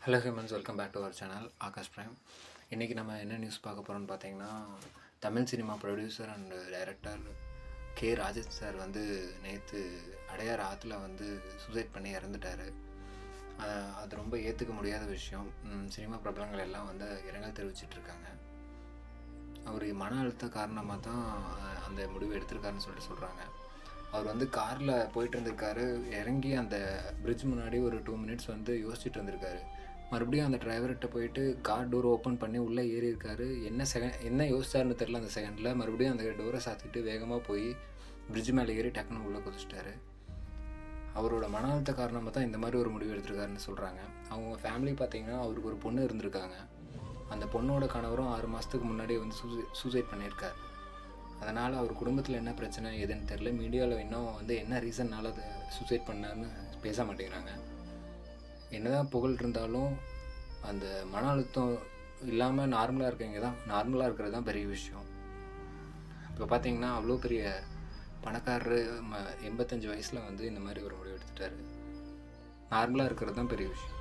Hello humans, welcome back to our channel Aakash prime. இன்றைக்கி நம்ம என்ன நியூஸ் பார்க்க போகிறோம்னு பார்த்தீங்கன்னா, Tamil cinema producer and director K Rajesh sir வந்து நேற்று அடையார் ஆற்றுல வந்து சூசைட் பண்ணி இறந்துட்டார். அது ரொம்ப ஏற்றுக்க முடியாத விஷயம். சினிமா பிரபலங்கள் எல்லாம் வந்து இரங்கல் தெரிவிச்சிட்ருக்காங்க. அவர் மன அழுத்த காரணமாக தான் அந்த முடிவு எடுத்திருக்காருன்னு சொல்கிறாங்க. அவர் வந்து காரில் போயிட்டு இருந்திருக்காரு. இறங்கி அந்த பிரிட்ஜ் முன்னாடி ஒரு 2 மினிட்ஸ் வந்து யோசிச்சுட்டு இருந்திருக்காரு. மறுபடியும் அந்த டிரைவர்கிட்ட போயிட்டு கார் டோர் ஓப்பன் பண்ணி உள்ளே ஏறியிருக்காரு. என்ன யோசிச்சாருன்னு தெரில. அந்த செகண்டில் மறுபடியும் அந்த டோரை சாத்திட்டு வேகமாக போய் பிரிட்ஜ் மேலே ஏறி டக்குன்னு உள்ளே குதிச்சிட்டாரு. அவரோட மன அழுத்த காரணமாக தான் இந்த மாதிரி ஒரு முடிவு எடுத்திருக்காருன்னு சொல்கிறாங்க. அவங்க ஃபேமிலி பார்த்திங்கன்னா, அவருக்கு ஒரு பொண்ணு இருந்திருக்காங்க. அந்த பொண்ணோட கணவரும் 6 மாதத்துக்கு முன்னாடி வந்து சூசைட் பண்ணியிருக்கார். அதனால் அவர் குடும்பத்தில் என்ன பிரச்சனை எதுன்னு தெரில. மீடியாவில் இன்னும் வந்து என்ன ரீசன்னால் அதை சூசைட் பண்ணார்னு பேச மாட்டேங்கிறாங்க. என்னதான் புகழ் இருந்தாலும் அந்த மன அழுத்தம் இல்லாமல் நார்மலாக இருக்கிறது தான் பெரிய விஷயம். இப்போ பார்த்தீங்கன்னா, அவ்வளோ பெரிய பணக்காரரு 85 வயசில் வந்து இந்த மாதிரி ஒரு முடிவு எடுத்துட்டாரு. நார்மலாக இருக்கிறது தான் பெரிய விஷயம்.